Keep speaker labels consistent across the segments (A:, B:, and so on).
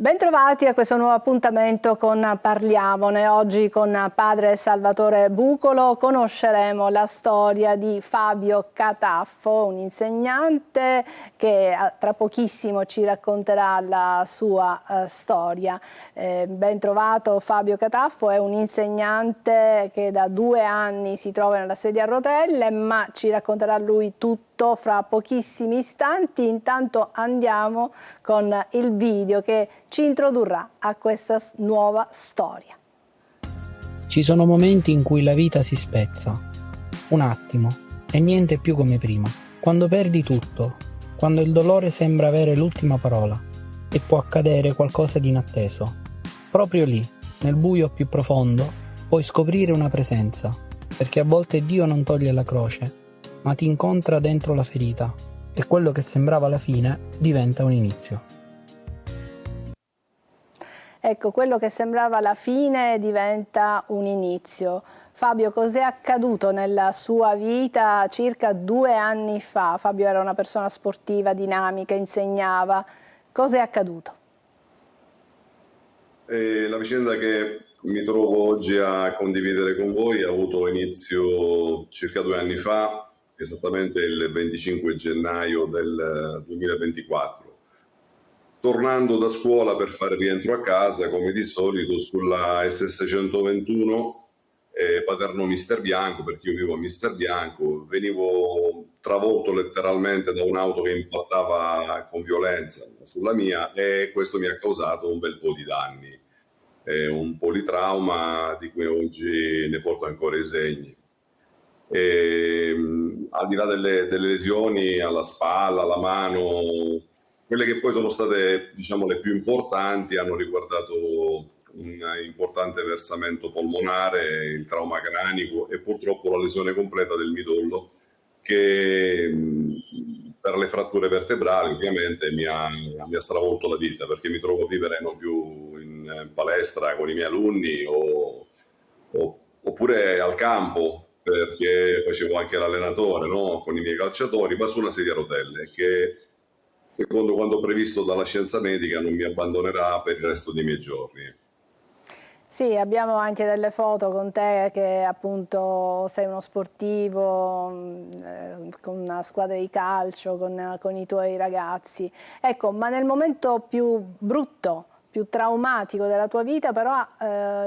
A: Bentrovati a questo nuovo appuntamento con Parliamone. Oggi con padre Salvatore Bucolo conosceremo la storia di Fabio Cataffo, un insegnante che tra pochissimo ci racconterà la sua storia. Ben trovato Fabio Cataffo, è un insegnante che da 2 anni si trova nella sedia a rotelle, ma ci racconterà lui tutto fra pochissimi istanti. Intanto andiamo con il video che ci introdurrà a questa nuova storia.
B: Ci sono momenti in cui la vita si spezza, un attimo, e niente più come prima, quando perdi tutto, quando il dolore sembra avere l'ultima parola e può accadere qualcosa di inatteso. Proprio lì, nel buio più profondo, puoi scoprire una presenza, perché a volte Dio non toglie la croce, ma ti incontra dentro la ferita e quello che sembrava la fine diventa un inizio.
A: Ecco, quello che sembrava la fine diventa un inizio. Fabio, cos'è accaduto nella sua vita circa 2 anni fa? Fabio era una persona sportiva, dinamica, insegnava. Cos'è accaduto?
C: La vicenda che mi trovo oggi a condividere con voi ha avuto inizio circa 2 anni fa, esattamente il 25 gennaio del 2024. Tornando da scuola per fare rientro a casa, come di solito, sulla SS121, Paterno Mister Bianco, perché io vivo a Mister Bianco, venivo travolto letteralmente da un'auto che impattava con violenza sulla mia e questo mi ha causato un bel po' di danni, un politrauma di cui oggi ne porto ancora i segni. Al di là delle lesioni alla spalla, alla mano, quelle che poi sono state, diciamo, le più importanti hanno riguardato un importante versamento polmonare, il trauma cranico e purtroppo la lesione completa del midollo che per le fratture vertebrali ovviamente mi ha stravolto la vita, perché mi trovo a vivere non più in palestra con i miei alunni oppure al campo, perché facevo anche l'allenatore, no? Con i miei calciatori, ma su una sedia a rotelle che secondo quanto previsto dalla scienza medica non mi abbandonerà per il resto dei miei giorni.
A: Sì, abbiamo anche delle foto con te che appunto sei uno sportivo con una squadra di calcio, con i tuoi ragazzi. Ecco, ma nel momento più brutto, più traumatico della tua vita, però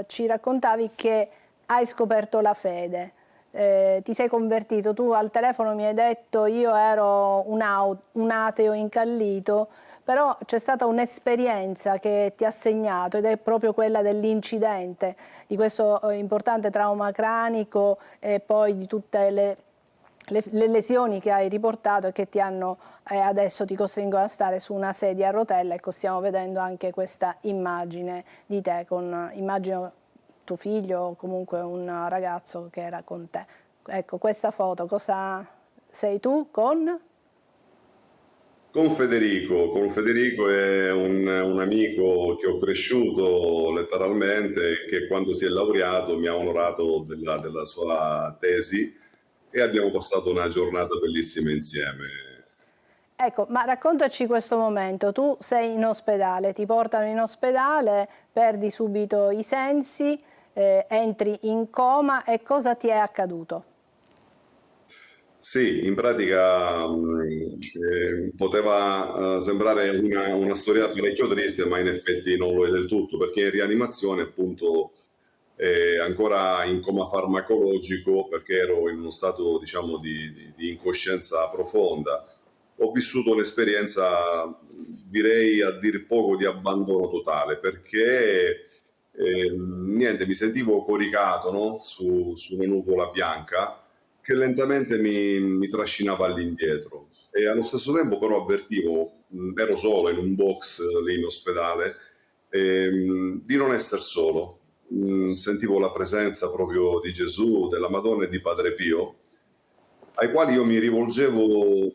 A: ci raccontavi che hai scoperto la fede. Ti sei convertito, tu al telefono mi hai detto io ero un ateo incallito, però c'è stata un'esperienza che ti ha segnato ed è proprio quella dell'incidente, di questo importante trauma cranico e poi di tutte le lesioni che hai riportato e che ti hanno adesso ti costringono a stare su una sedia a rotelle. Ecco, stiamo vedendo anche questa immagine di te con, immagino, tuo figlio o comunque un ragazzo che era con te. Ecco, questa foto, cosa sei tu con?
C: Con Federico è un amico che ho cresciuto letteralmente, che quando si è laureato mi ha onorato della sua tesi e abbiamo passato una giornata bellissima insieme.
A: Ecco, ma raccontaci questo momento. Tu sei in ospedale, ti portano in ospedale, perdi subito i sensi, entri in coma e cosa ti è accaduto?
C: Sì, in pratica poteva sembrare una storia parecchio triste, ma in effetti non lo è del tutto, perché in rianimazione appunto ancora in coma farmacologico, perché ero in uno stato, diciamo, di incoscienza profonda. Ho vissuto un'esperienza, direi a dir poco, di abbandono totale, perché niente, mi sentivo coricato, no? su una nuvola bianca che lentamente mi trascinava all'indietro e allo stesso tempo però avvertivo, ero solo in un box lì in ospedale, di non essere solo. Sentivo la presenza proprio di Gesù, della Madonna e di Padre Pio, ai quali io mi rivolgevo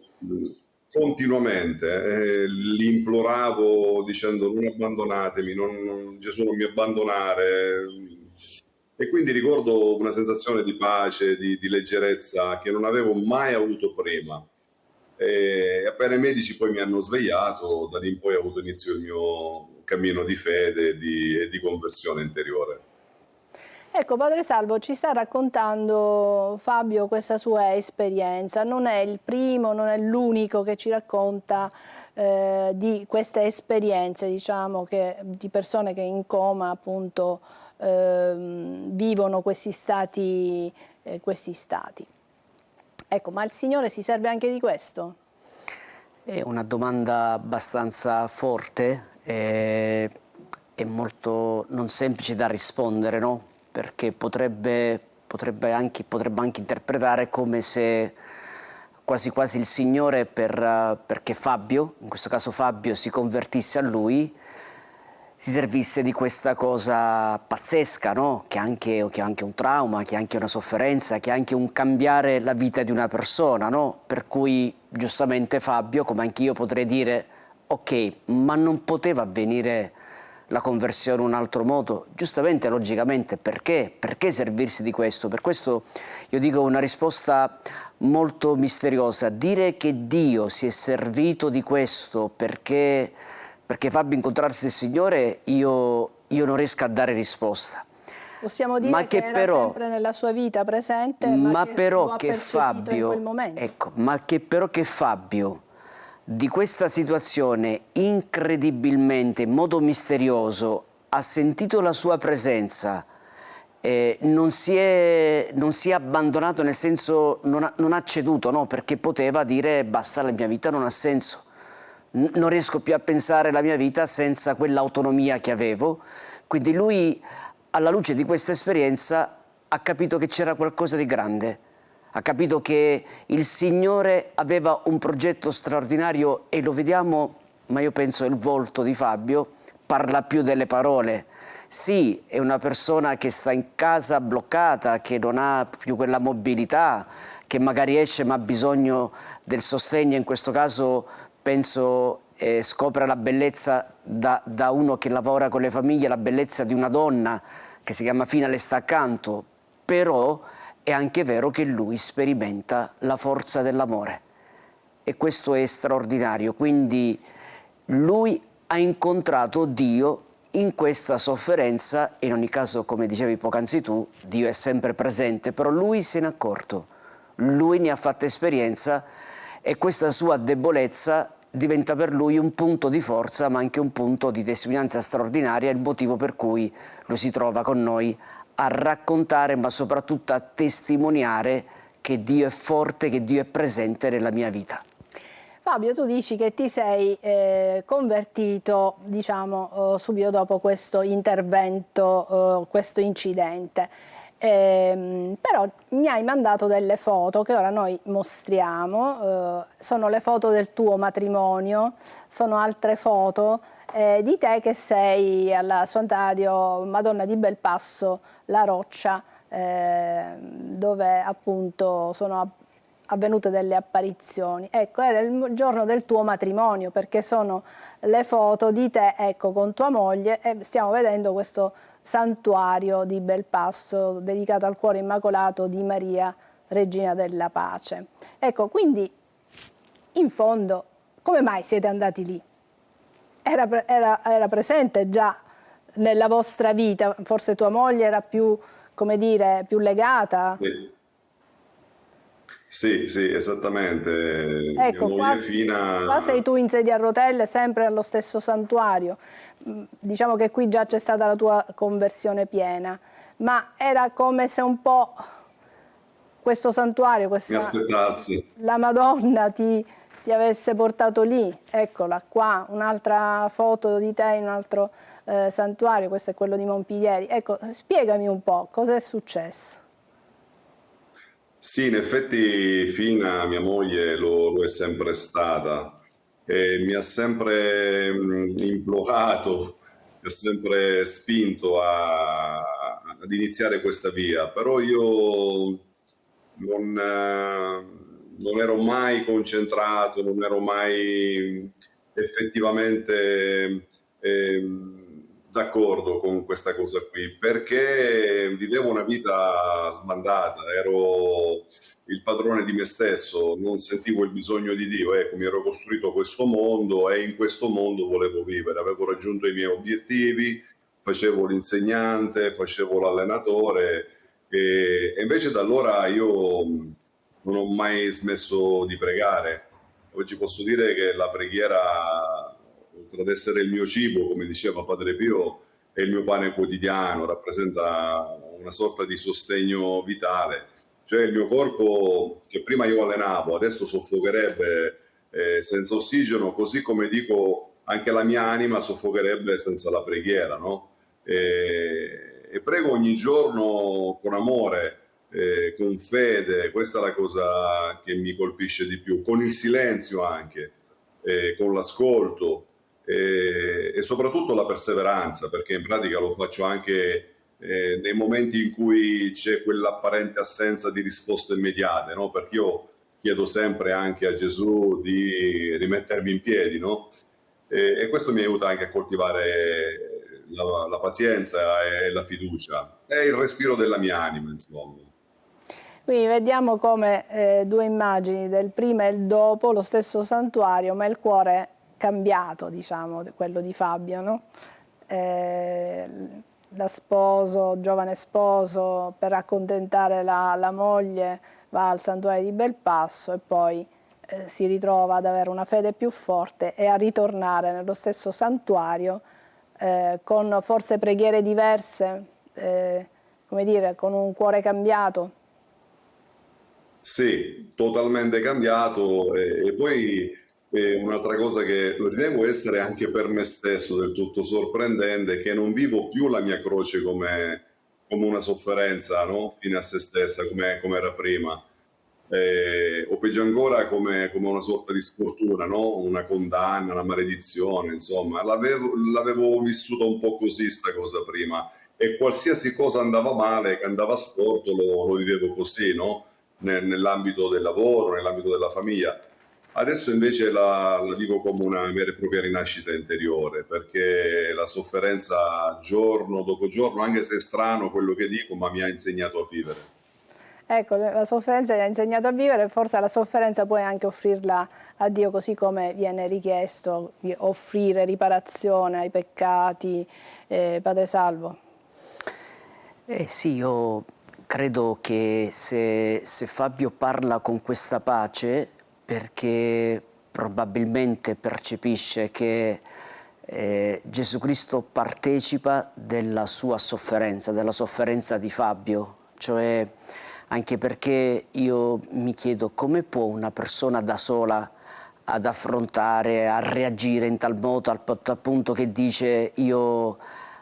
C: continuamente, li imploravo dicendo non abbandonatemi, Gesù non mi abbandonare. E quindi ricordo una sensazione di pace, di leggerezza che non avevo mai avuto prima. E appena i medici poi mi hanno svegliato, da lì in poi ha avuto inizio il mio cammino di fede e di conversione interiore.
A: Ecco, Padre Salvo, ci sta raccontando Fabio questa sua esperienza. Non è il primo, non è l'unico che ci racconta di queste esperienze, diciamo, di persone che in coma appunto vivono questi stati. Ecco, ma il Signore si serve anche di questo?
D: È una domanda abbastanza forte e molto non semplice da rispondere, no? Perché potrebbe anche interpretare come se quasi quasi il Signore, perché Fabio, in questo caso Fabio, si convertisse a Lui, si servisse di questa cosa pazzesca, no? Che ha anche un trauma, che ha anche una sofferenza, che ha anche un cambiare la vita di una persona, no? Per cui giustamente Fabio, come anch'io potrei dire, ok, ma non poteva avvenire la conversione in un altro modo? Giustamente, logicamente, perché? Perché servirsi di questo? Per questo io dico una risposta molto misteriosa. Dire che Dio si è servito di questo perché Fabio incontrarsi il Signore, io non riesco a dare risposta.
A: Possiamo dire che era sempre nella sua vita presente, ma che lo ha percepito in quel momento.
D: Ecco, ma che però che Fabio di questa situazione incredibilmente, in modo misterioso, ha sentito la sua presenza, non si è abbandonato, nel senso non ha ceduto, no? Perché poteva dire basta, la mia vita non ha senso, non riesco più a pensare la mia vita senza quell'autonomia che avevo. Quindi lui, alla luce di questa esperienza, ha capito che c'era qualcosa di grande. Ha capito che il Signore aveva un progetto straordinario e lo vediamo, ma io penso il volto di Fabio parla più delle parole. Sì, è una persona che sta in casa bloccata, che non ha più quella mobilità, che magari esce ma ha bisogno del sostegno, in questo caso penso scopre la bellezza da uno che lavora con le famiglie, la bellezza di una donna che si chiama Fina, le sta accanto, però è anche vero che lui sperimenta la forza dell'amore e questo è straordinario. Quindi lui ha incontrato Dio in questa sofferenza e in ogni caso, come dicevi poc'anzi tu, Dio è sempre presente, però lui se n'è accorto, lui ne ha fatto esperienza e questa sua debolezza diventa per lui un punto di forza ma anche un punto di testimonianza straordinaria, il motivo per cui lui si trova con noi a raccontare ma soprattutto a testimoniare che Dio è forte, che Dio è presente nella mia vita.
A: Fabio, tu dici che ti sei convertito, diciamo, subito dopo questo intervento, questo incidente. Però mi hai mandato delle foto che ora noi mostriamo, sono le foto del tuo matrimonio, sono altre foto di te che sei al Santuario Madonna di Belpasso, La Roccia, dove appunto sono avvenute delle apparizioni. Ecco, era il giorno del tuo matrimonio, perché sono le foto di te, ecco, con tua moglie, e stiamo vedendo questo santuario di Belpasso dedicato al cuore immacolato di Maria, Regina della Pace. Ecco, quindi in fondo come mai siete andati lì? Era presente già nella vostra vita, forse tua moglie era più, come dire, più legata?
C: Sì, esattamente.
A: Ecco,
C: Mia moglie Fina...
A: qua sei tu in sedia a rotelle, sempre allo stesso santuario. Diciamo che qui già c'è stata la tua conversione piena, ma era come se un po' questo santuario,
C: Mi aspettassi.
A: la Madonna ti avesse portato lì. Eccola qua, un'altra foto di te in un altro santuario, questo è quello di Montpilieri. Ecco, spiegami un po' cosa è successo.
C: Sì, in effetti Fina, mia moglie, lo è sempre stata e mi ha sempre implorato, mi ha sempre spinto ad iniziare questa via, però io non ero mai concentrato, non ero mai effettivamente d'accordo con questa cosa qui, perché vivevo una vita sbandata, ero il padrone di me stesso, non sentivo il bisogno di Dio, ecco, mi ero costruito questo mondo e in questo mondo volevo vivere, avevo raggiunto i miei obiettivi, facevo l'insegnante, facevo l'allenatore e invece da allora io non ho mai smesso di pregare. Oggi posso dire che la preghiera, oltre ad essere il mio cibo, come diceva Padre Pio, è il mio pane quotidiano, rappresenta una sorta di sostegno vitale. Cioè il mio corpo, che prima io allenavo, adesso soffocherebbe senza ossigeno, così come dico anche la mia anima soffocherebbe senza la preghiera, no? E prego ogni giorno con amore, con fede, questa è la cosa che mi colpisce di più, con il silenzio anche, con l'ascolto e soprattutto la perseveranza, perché in pratica lo faccio anche nei momenti in cui c'è quell'apparente assenza di risposte immediate, no? Perché io chiedo sempre anche a Gesù di rimettermi in piedi, no? E questo mi aiuta anche a coltivare la pazienza e la fiducia. È il respiro della mia anima, insomma.
A: Quindi vediamo come due immagini del prima e il dopo, lo stesso santuario, ma il cuore cambiato, diciamo, quello di Fabio, no? Da sposo, giovane sposo, per accontentare la moglie, va al santuario di Belpasso e poi si ritrova ad avere una fede più forte e a ritornare nello stesso santuario con forse preghiere diverse, come dire, con un cuore cambiato.
C: Sì, totalmente cambiato e poi un'altra cosa che ritengo essere anche per me stesso del tutto sorprendente è che non vivo più la mia croce come una sofferenza, no? Fine a se stessa, come era prima. O peggio ancora come una sorta di sfortuna, no? Una condanna, una maledizione, insomma. L'avevo vissuta un po' così sta cosa prima e qualsiasi cosa andava male, che andava storto, lo vivevo così, no? Nell'ambito del lavoro, nell'ambito della famiglia. Adesso invece la vivo come una vera e propria rinascita interiore, perché la sofferenza giorno dopo giorno, anche se è strano quello che dico, ma mi ha insegnato a vivere.
A: Ecco, la sofferenza gli ha insegnato a vivere, forse la sofferenza puoi anche offrirla a Dio, così come viene richiesto di offrire riparazione ai peccati. Padre Salvo.
D: Sì, io credo che se Fabio parla con questa pace, perché probabilmente percepisce che Gesù Cristo partecipa della sua sofferenza, della sofferenza di Fabio, cioè anche perché io mi chiedo come può una persona da sola ad affrontare, a reagire in tal modo al punto che dice io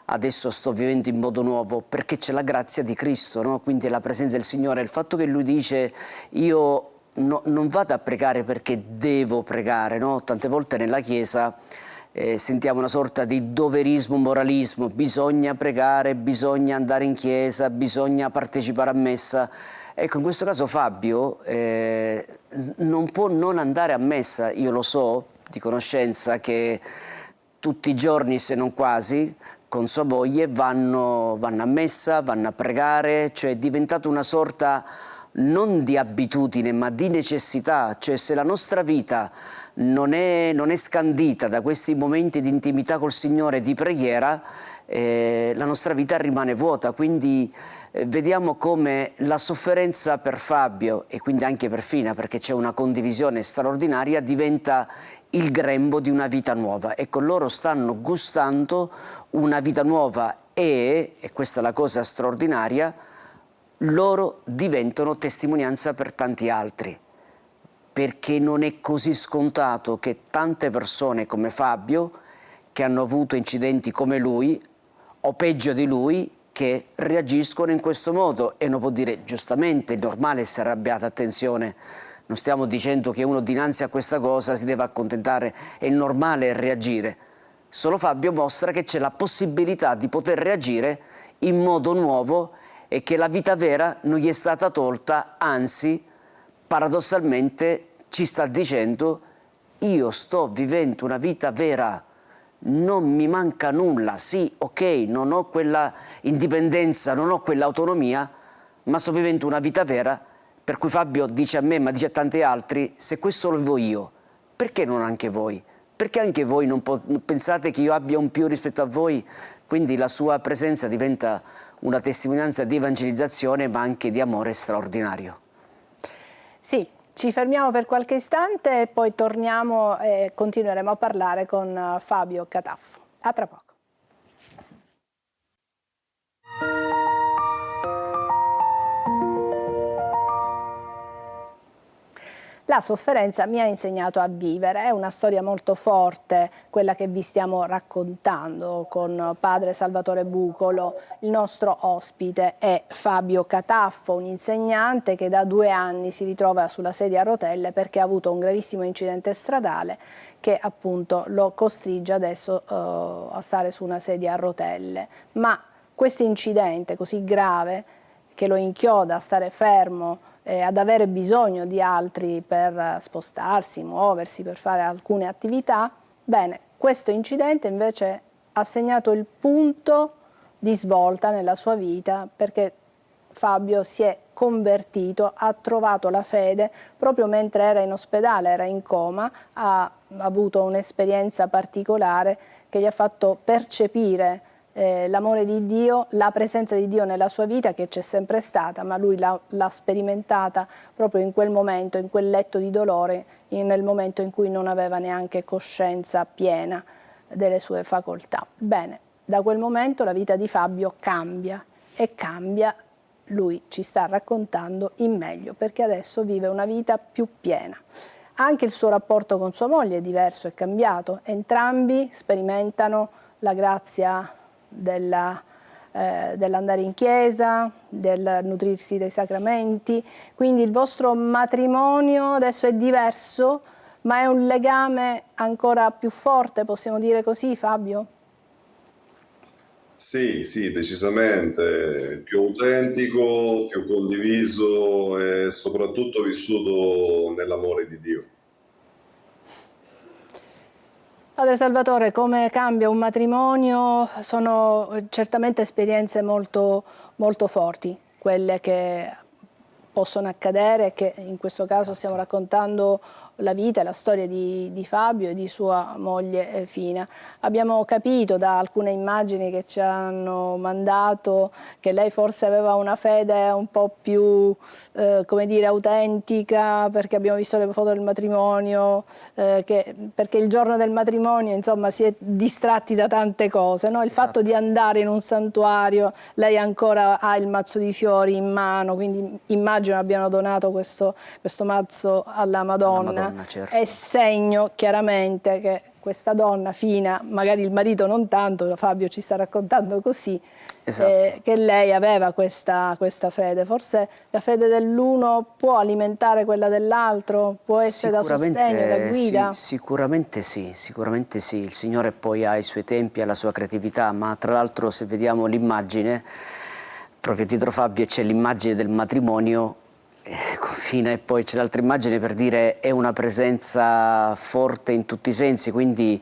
D: adesso sto vivendo in modo nuovo, perché c'è la grazia di Cristo, no? Quindi è la presenza del Signore, il fatto che lui dice io non vado a pregare perché devo pregare, no? Tante volte nella Chiesa sentiamo una sorta di doverismo, moralismo, bisogna pregare, bisogna andare in chiesa, bisogna partecipare a messa. Ecco, in questo caso Fabio non può non andare a messa, io lo so di conoscenza che tutti i giorni, se non quasi, con sua moglie vanno a messa, vanno a pregare, cioè è diventato una sorta non di abitudine ma di necessità, cioè se la nostra vita non è scandita da questi momenti di intimità col Signore, di preghiera, la nostra vita rimane vuota. Quindi vediamo come la sofferenza per Fabio e quindi anche per Fina, perché c'è una condivisione straordinaria, diventa il grembo di una vita nuova. Ecco, loro stanno gustando una vita nuova e questa è la cosa straordinaria, loro diventano testimonianza per tanti altri, perché non è così scontato che tante persone come Fabio, che hanno avuto incidenti come lui o peggio di lui, che reagiscono in questo modo. E uno può dire giustamente, è normale essere arrabbiato, attenzione, non stiamo dicendo che uno dinanzi a questa cosa si deve accontentare, è normale reagire. Solo Fabio mostra che c'è la possibilità di poter reagire in modo nuovo e che la vita vera non gli è stata tolta, anzi paradossalmente ci sta dicendo io sto vivendo una vita vera, non mi manca nulla, sì, ok, non ho quella indipendenza, non ho quell'autonomia, ma sto vivendo una vita vera, per cui Fabio dice a me, ma dice a tanti altri, se questo lo vivo io, perché non anche voi? Perché anche voi non pensate che io abbia un più rispetto a voi? Quindi la sua presenza diventa una testimonianza di evangelizzazione, ma anche di amore straordinario.
A: Sì, ci fermiamo per qualche istante e poi torniamo e continueremo a parlare con Fabio Cataffo. A tra poco. La sofferenza mi ha insegnato a vivere, è una storia molto forte quella che vi stiamo raccontando con padre Salvatore Bucolo. Il nostro ospite è Fabio Cataffo, un insegnante che da 2 anni si ritrova sulla sedia a rotelle perché ha avuto un gravissimo incidente stradale che appunto lo costringe adesso a stare su una sedia a rotelle. Ma questo incidente così grave che lo inchioda a stare fermo, ad avere bisogno di altri per spostarsi, muoversi, per fare alcune attività, bene, questo incidente invece ha segnato il punto di svolta nella sua vita perché Fabio si è convertito, ha trovato la fede proprio mentre era in ospedale, era in coma, ha avuto un'esperienza particolare che gli ha fatto percepire l'amore di Dio, la presenza di Dio nella sua vita che c'è sempre stata, ma lui l'ha sperimentata proprio in quel momento, in quel letto di dolore, nel momento in cui non aveva neanche coscienza piena delle sue facoltà. Bene, da quel momento la vita di Fabio cambia e cambia, lui ci sta raccontando in meglio, perché adesso vive una vita più piena. Anche il suo rapporto con sua moglie è diverso, è cambiato, entrambi sperimentano la grazia dell'andare in chiesa, del nutrirsi dei sacramenti, quindi il vostro matrimonio adesso è diverso, ma è un legame ancora più forte, possiamo dire così, Fabio?
C: Sì, sì, decisamente, più autentico, più condiviso e soprattutto vissuto nell'amore di Dio.
A: Padre Salvatore, come cambia un matrimonio? Sono certamente esperienze molto, molto forti, quelle che possono accadere, che in questo caso stiamo raccontando la vita e la storia di Fabio e di sua moglie Fina. Abbiamo capito da alcune immagini che ci hanno mandato che lei forse aveva una fede un po' più, come dire, autentica, perché abbiamo visto le foto del matrimonio, perché il giorno del matrimonio, insomma, si è distratti da tante cose, no? Il fatto di andare in un santuario, lei ancora ha il mazzo di fiori in mano, quindi immagino abbiano donato questo mazzo alla Madonna.
D: Certo.
A: È segno chiaramente che questa donna Fina, magari il marito non tanto, Fabio ci sta raccontando così,
D: esatto.
A: che lei aveva questa fede. Forse la fede dell'uno può alimentare quella dell'altro, può essere da sostegno, da guida?
D: Sì, sicuramente sì, sicuramente sì. Il Signore poi ha i suoi tempi, ha la sua creatività, ma tra l'altro se vediamo l'immagine, proprio dietro Fabio c'è l'immagine del matrimonio, con Fina, e poi c'è l'altra immagine per dire è una presenza forte in tutti i sensi, quindi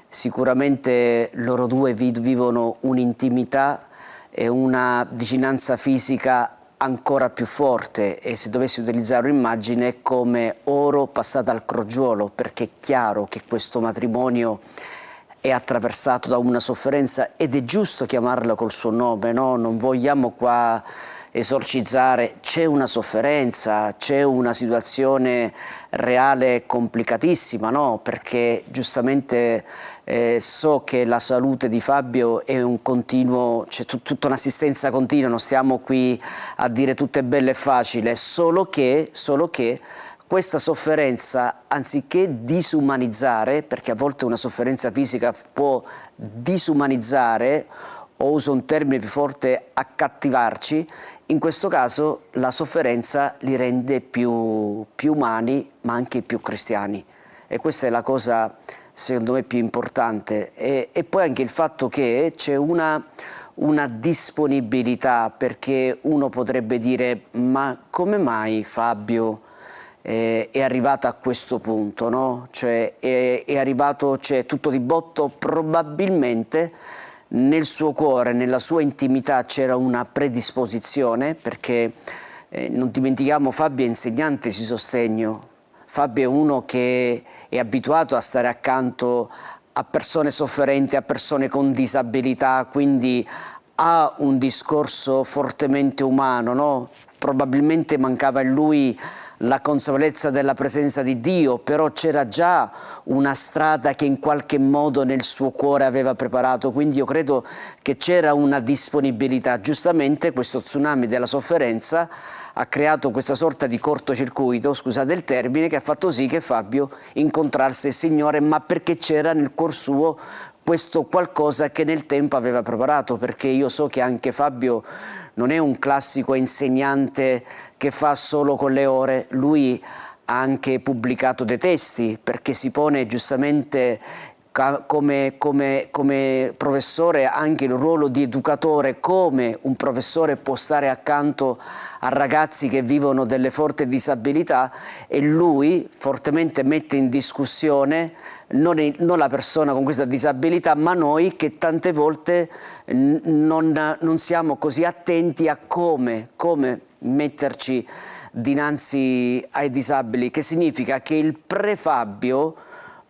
D: sicuramente loro due vivono un'intimità e una vicinanza fisica ancora più forte, e se dovessi utilizzare un'immagine è come oro passato al crogiolo, perché è chiaro che questo matrimonio è attraversato da una sofferenza ed è giusto chiamarla col suo nome, no? Non vogliamo qua esorcizzare, c'è una sofferenza, c'è una situazione reale complicatissima, no? Perché giustamente so che la salute di Fabio è un continuo, c'è tutta un'assistenza continua, non stiamo qui a dire tutto è bello e facile, solo che questa sofferenza, anziché disumanizzare, perché a volte una sofferenza fisica può disumanizzare, o uso un termine più forte, accattivarci, in questo caso la sofferenza li rende più umani, ma anche più cristiani. E questa è la cosa, secondo me, più importante. E poi anche il fatto che c'è una disponibilità, perché uno potrebbe dire, ma come mai Fabio è arrivata a questo punto, no? Cioè è arrivato, cioè, tutto di botto, probabilmente nel suo cuore, nella sua intimità c'era una predisposizione, perché non dimentichiamo, Fabio è insegnante di sostegno, Fabio è uno che è abituato a stare accanto a persone sofferenti, a persone con disabilità, quindi ha un discorso fortemente umano, no? Probabilmente mancava in lui la consapevolezza della presenza di Dio, però c'era già una strada che in qualche modo nel suo cuore aveva preparato, quindi io credo che c'era una disponibilità. Giustamente questo tsunami della sofferenza ha creato questa sorta di cortocircuito, scusate il termine, che ha fatto sì che Fabio incontrasse il Signore, ma perché c'era nel cuor suo questo qualcosa che nel tempo aveva preparato, perché io so che anche Fabio non è un classico insegnante che fa solo con le ore, lui ha anche pubblicato dei testi, perché si pone giustamente come professore anche il ruolo di educatore, come un professore può stare accanto a ragazzi che vivono delle forti disabilità, e lui fortemente mette in discussione non la persona con questa disabilità, ma noi che tante volte non siamo così attenti a come metterci dinanzi ai disabili, che significa che il pre-Fabio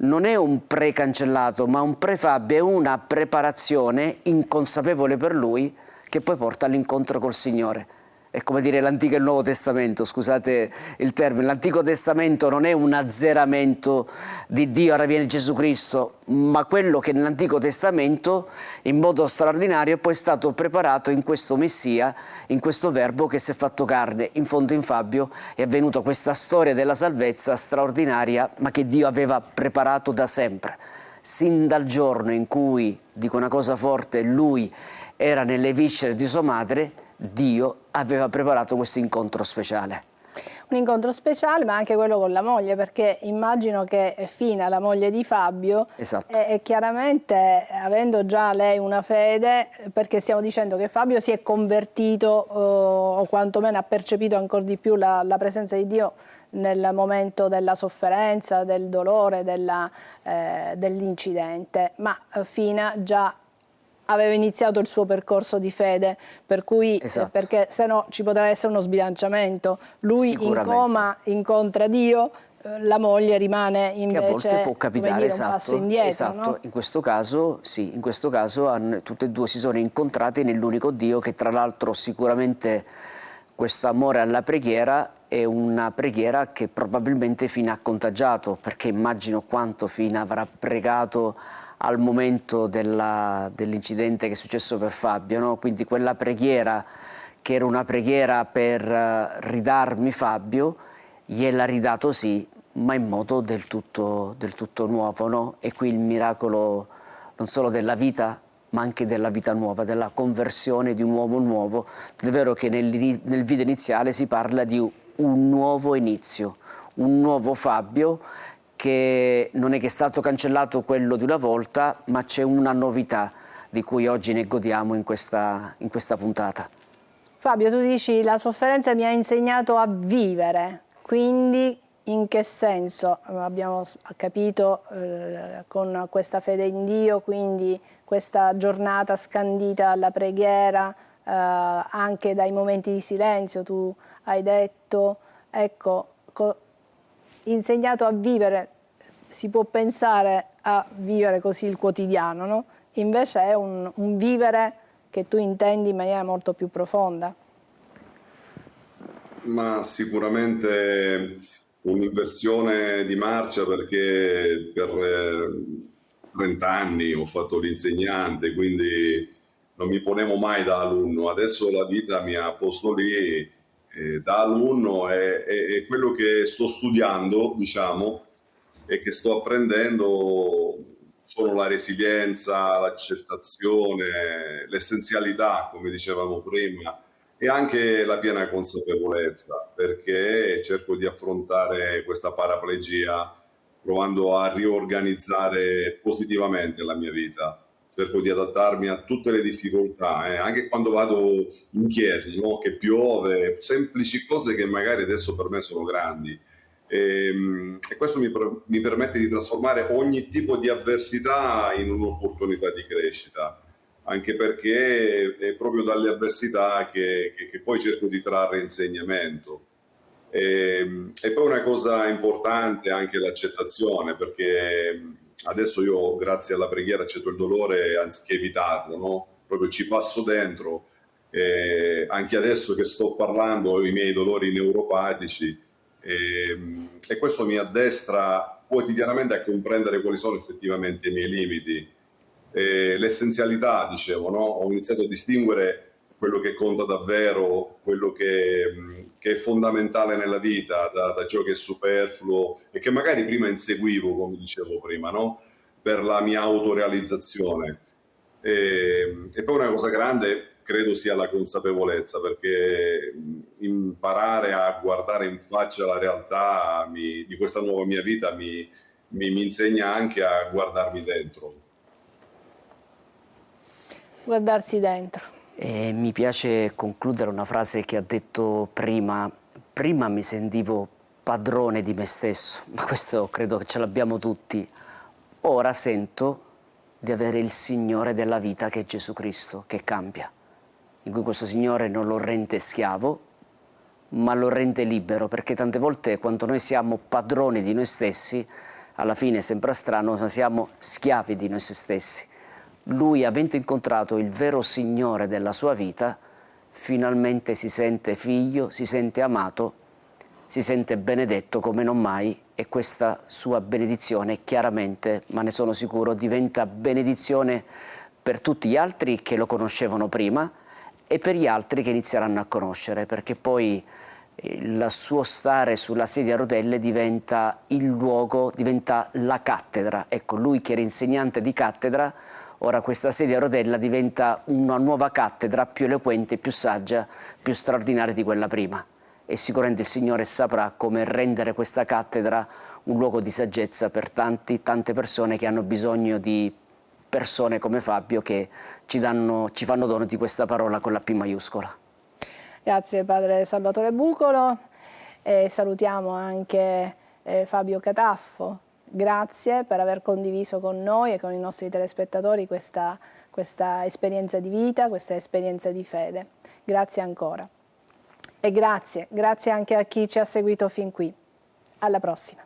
D: non è un pre-cancellato, ma un pre-Fabio è una preparazione inconsapevole per lui che poi porta all'incontro col Signore. È come dire l'Antico e il Nuovo Testamento, scusate il termine. L'Antico Testamento non è un azzeramento di Dio, ora viene Gesù Cristo, ma quello che nell'Antico Testamento in modo straordinario è poi stato preparato in questo Messia, in questo Verbo che si è fatto carne. In fondo in Fabio è avvenuta questa storia della salvezza straordinaria, ma che Dio aveva preparato da sempre. Sin dal giorno in cui, dico una cosa forte, lui era nelle viscere di sua madre, Dio aveva preparato questo incontro speciale.
A: Un incontro speciale, ma anche quello con la moglie, perché immagino che Fina, la moglie di Fabio,
D: esatto,
A: e chiaramente avendo già lei una fede, perché stiamo dicendo che Fabio si è convertito o quantomeno ha percepito ancora di più la presenza di Dio nel momento della sofferenza, del dolore, dell'incidente, ma Fina già aveva iniziato il suo percorso di fede, per cui,
D: esatto,
A: perché se no ci poteva essere uno sbilanciamento. Lui in coma incontra Dio, la moglie rimane invece,
D: che a volte può capitare,
A: come dire, un passo indietro.
D: Esatto.
A: No?
D: In questo caso, sì, in questo caso tutte e due si sono incontrati nell'unico Dio, che tra l'altro sicuramente questo amore alla preghiera è una preghiera che probabilmente Fina ha contagiato, perché immagino quanto Fina avrà pregato al momento dell'incidente che è successo per Fabio, no? Quindi quella preghiera, che era una preghiera per ridarmi Fabio, gliel'ha ridato sì, ma in modo del tutto nuovo, no? E qui il miracolo non solo della vita, ma anche della vita nuova, della conversione di un uomo nuovo. È vero che nel video iniziale si parla di un nuovo inizio, un nuovo Fabio, che non è che è stato cancellato quello di una volta, ma c'è una novità di cui oggi ne godiamo in questa puntata.
A: Fabio, tu dici la sofferenza mi ha insegnato a vivere, quindi in che senso? Abbiamo capito con questa fede in Dio, quindi questa giornata scandita alla preghiera, anche dai momenti di silenzio, tu hai detto, ecco, insegnato a vivere, si può pensare a vivere così il quotidiano, no? Invece è un vivere che tu intendi in maniera molto più profonda.
C: Ma sicuramente un'inversione di marcia, perché per 30 anni ho fatto l'insegnante, quindi non mi ponevo mai da alunno. Adesso la vita mi ha posto lì da alunno, e quello che sto studiando, diciamo, e che sto apprendendo sono la resilienza, l'accettazione, l'essenzialità, come dicevamo prima, e anche la piena consapevolezza, perché cerco di affrontare questa paraplegia provando a riorganizzare positivamente la mia vita. Cerco di adattarmi a tutte le difficoltà, anche quando vado in chiesa, no? Che piove, semplici cose che magari adesso per me sono grandi. E questo mi permette di trasformare ogni tipo di avversità in un'opportunità di crescita, anche perché è proprio dalle avversità che poi cerco di trarre insegnamento. E poi una cosa importante è anche l'accettazione, perché adesso io, grazie alla preghiera, accetto il dolore anziché evitarlo, no? Proprio ci passo dentro. Anche adesso che sto parlando ho i miei dolori neuropatici, e questo mi addestra quotidianamente a comprendere quali sono effettivamente i miei limiti. L'essenzialità, dicevo, no? Ho iniziato a distinguere quello che conta davvero, quello che è fondamentale nella vita, da ciò che è superfluo e che magari prima inseguivo, come dicevo prima, no? Per la mia autorealizzazione. E poi una cosa grande credo sia la consapevolezza, perché imparare a guardare in faccia la realtà di questa nuova mia vita mi insegna anche a guardarmi dentro.
A: Guardarsi dentro.
D: E mi piace concludere una frase che ha detto prima. Prima mi sentivo padrone di me stesso, ma questo credo che ce l'abbiamo tutti. Ora sento di avere il Signore della vita, che è Gesù Cristo, che cambia, in cui questo Signore non lo rende schiavo, ma lo rende libero, perché tante volte quando noi siamo padroni di noi stessi, alla fine sembra strano, ma siamo schiavi di noi stessi. Lui, avendo incontrato il vero Signore della sua vita, finalmente si sente figlio, si sente amato, si sente benedetto come non mai, e questa sua benedizione chiaramente, ma ne sono sicuro, diventa benedizione per tutti gli altri che lo conoscevano prima e per gli altri che inizieranno a conoscere, perché poi il suo stare sulla sedia a rotelle diventa il luogo, diventa la cattedra. Ecco, lui che era insegnante di cattedra, ora questa sedia a rotella diventa una nuova cattedra più eloquente, più saggia, più straordinaria di quella prima. E sicuramente il Signore saprà come rendere questa cattedra un luogo di saggezza per tante persone che hanno bisogno di persone come Fabio, che ci fanno dono di questa parola con la P maiuscola.
A: Grazie Padre Salvatore Bucolo, e salutiamo anche Fabio Cataffo. Grazie per aver condiviso con noi e con i nostri telespettatori questa esperienza di vita, questa esperienza di fede. Grazie ancora. E grazie anche a chi ci ha seguito fin qui. Alla prossima.